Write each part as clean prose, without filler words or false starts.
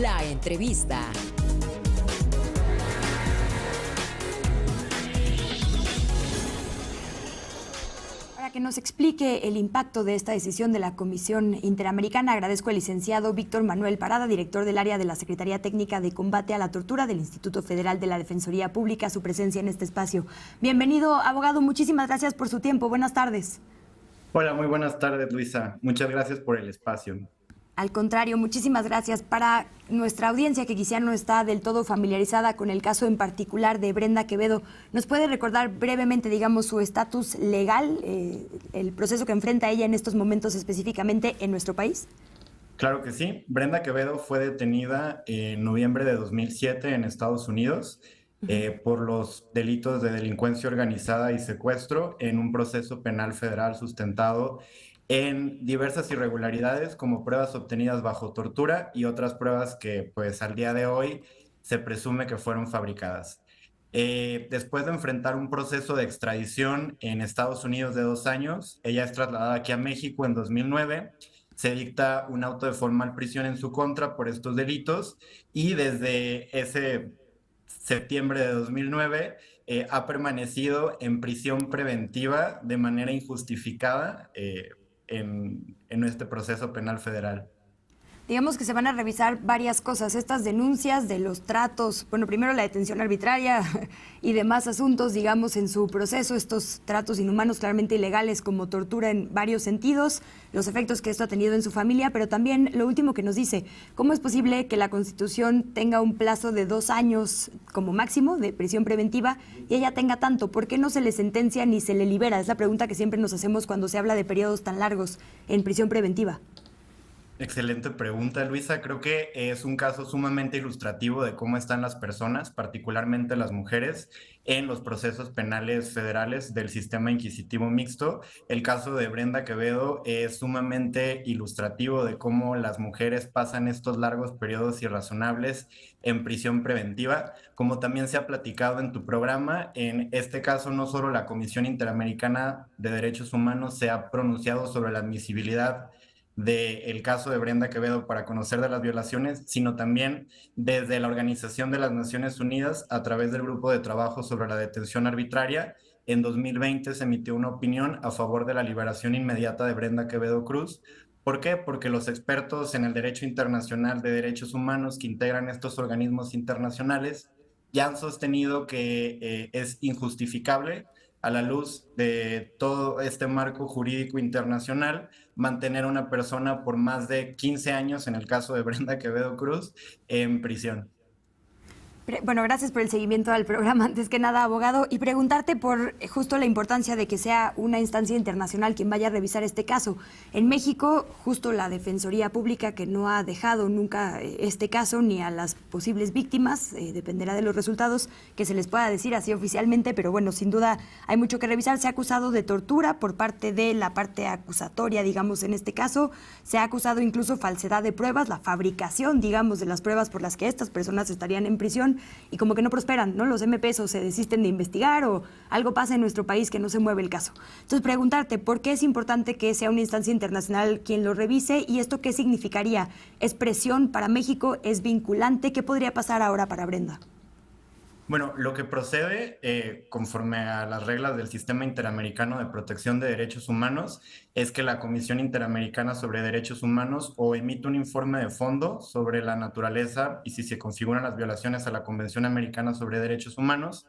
La entrevista. Para que nos explique el impacto de esta decisión de la Comisión Interamericana, agradezco al licenciado Víctor Manuel Parada, director del área de la Secretaría Técnica de Combate a la Tortura del Instituto Federal de la Defensoría Pública, su presencia en este espacio. Bienvenido, abogado. Muchísimas gracias por su tiempo. Buenas tardes. Hola, muy buenas tardes, Luisa. Muchas gracias por el espacio. Al contrario, muchísimas gracias. Para nuestra audiencia que quizá no está del todo familiarizada con el caso en particular de Brenda Quevedo, ¿nos puede recordar brevemente, digamos, su estatus legal, el proceso que enfrenta ella en estos momentos específicamente en nuestro país? Claro que sí. Brenda Quevedo fue detenida en noviembre de 2007 en Estados Unidos por los delitos de delincuencia organizada y secuestro en un proceso penal federal sustentado en diversas irregularidades como pruebas obtenidas bajo tortura y otras pruebas que pues al día de hoy se presume que fueron fabricadas. Después de enfrentar un proceso de extradición en Estados Unidos de 2 años, ella es trasladada aquí a México en 2009. Se dicta un auto de formal prisión en su contra por estos delitos y desde ese septiembre de 2009 ha permanecido en prisión preventiva de manera injustificada en este proceso penal federal. Digamos que se van a revisar varias cosas, estas denuncias de los tratos, bueno, primero la detención arbitraria y demás asuntos, digamos, en su proceso, estos tratos inhumanos claramente ilegales como tortura en varios sentidos, los efectos que esto ha tenido en su familia, pero también lo último que nos dice, ¿cómo es posible que la Constitución tenga un plazo de 2 años como máximo de prisión preventiva y ella tenga tanto? ¿Por qué no se le sentencia ni se le libera? Es la pregunta que siempre nos hacemos cuando se habla de periodos tan largos en prisión preventiva. Excelente pregunta, Luisa. Creo que es un caso sumamente ilustrativo de cómo están las personas, particularmente las mujeres, en los procesos penales federales del sistema inquisitivo mixto. El caso de Brenda Quevedo es sumamente ilustrativo de cómo las mujeres pasan estos largos periodos irrazonables en prisión preventiva. Como también se ha platicado en tu programa, en este caso no solo la Comisión Interamericana de Derechos Humanos se ha pronunciado sobre la admisibilidad del caso de Brenda Quevedo para conocer de las violaciones, sino también desde la Organización de las Naciones Unidas a través del Grupo de Trabajo sobre la Detención Arbitraria. En 2020 se emitió una opinión a favor de la liberación inmediata de Brenda Quevedo Cruz. ¿Por qué? Porque los expertos en el derecho internacional de derechos humanos que integran estos organismos internacionales ya han sostenido que es injustificable a la luz de todo este marco jurídico internacional mantener a una persona por más de 15 años, en el caso de Brenda Quevedo Cruz, en prisión. Bueno, gracias por el seguimiento al programa, antes que nada, abogado, y preguntarte por justo la importancia de que sea una instancia internacional quien vaya a revisar este caso. En México, justo la Defensoría Pública, que no ha dejado nunca este caso ni a las posibles víctimas, dependerá de los resultados que se les pueda decir así oficialmente, pero bueno, sin duda hay mucho que revisar. Se ha acusado de tortura por parte de la parte acusatoria, digamos, en este caso. Se ha acusado incluso falsedad de pruebas, la fabricación, digamos, de las pruebas por las que estas personas estarían en prisión, y como que no prosperan, ¿no? Los MPs o se desisten de investigar o algo pasa en nuestro país que no se mueve el caso. Entonces, preguntarte, ¿por qué es importante que sea una instancia internacional quien lo revise y esto qué significaría? ¿Es presión para México? ¿Es vinculante? ¿Qué podría pasar ahora para Brenda? Bueno, lo que procede conforme a las reglas del Sistema Interamericano de Protección de Derechos Humanos es que la Comisión Interamericana sobre Derechos Humanos o emite un informe de fondo sobre la naturaleza y si se configuran las violaciones a la Convención Americana sobre Derechos Humanos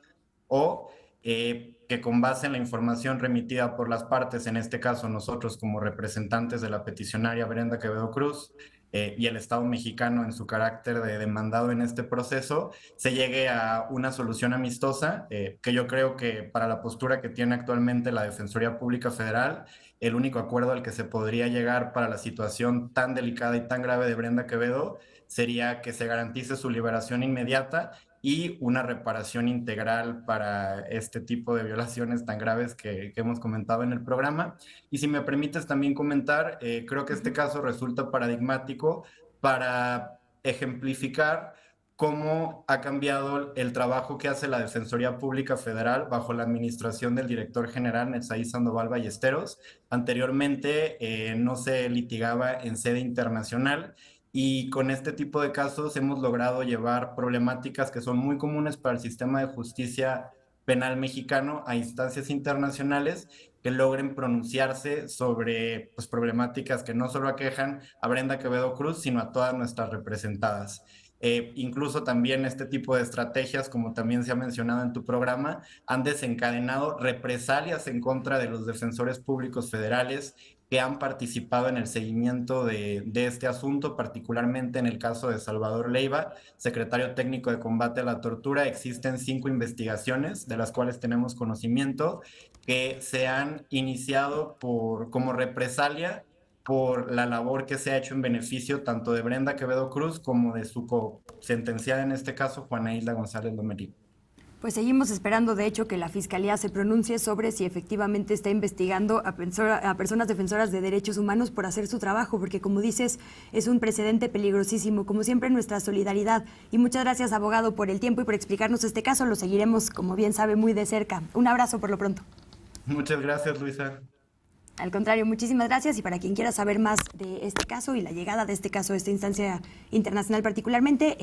o que con base en la información remitida por las partes, en este caso nosotros como representantes de la peticionaria Brenda Quevedo Cruz, y el Estado mexicano en su carácter de demandado en este proceso, se llegue a una solución amistosa, que yo creo que para la postura que tiene actualmente la Defensoría Pública Federal, el único acuerdo al que se podría llegar para la situación tan delicada y tan grave de Brenda Quevedo sería que se garantice su liberación inmediata y una reparación integral para este tipo de violaciones tan graves que hemos comentado en el programa. Y si me permites también comentar, creo que este caso resulta paradigmático para ejemplificar cómo ha cambiado el trabajo que hace la Defensoría Pública Federal bajo la administración del director general Netzaí Sandoval Ballesteros. Anteriormente no se litigaba en sede internacional y con este tipo de casos hemos logrado llevar problemáticas que son muy comunes para el sistema de justicia penal mexicano a instancias internacionales que logren pronunciarse sobre pues, problemáticas que no solo aquejan a Brenda Quevedo Cruz, sino a todas nuestras representadas. Incluso también este tipo de estrategias, como también se ha mencionado en tu programa, han desencadenado represalias en contra de los defensores públicos federales que han participado en el seguimiento de este asunto, particularmente en el caso de Salvador Leiva, secretario técnico de combate a la tortura. Existen 5 investigaciones de las cuales tenemos conocimiento que se han iniciado como represalia por la labor que se ha hecho en beneficio tanto de Brenda Quevedo Cruz como de su sentenciada en este caso, Juana Hilda González Lomelí. Pues seguimos esperando, de hecho, que la Fiscalía se pronuncie sobre si efectivamente está investigando a personas defensoras de derechos humanos por hacer su trabajo, porque como dices, es un precedente peligrosísimo. Como siempre, nuestra solidaridad. Y muchas gracias, abogado, por el tiempo y por explicarnos este caso. Lo seguiremos, como bien sabe, muy de cerca. Un abrazo por lo pronto. Muchas gracias, Luisa. Al contrario, muchísimas gracias. Y para quien quiera saber más de este caso y la llegada de este caso a esta instancia internacional particularmente,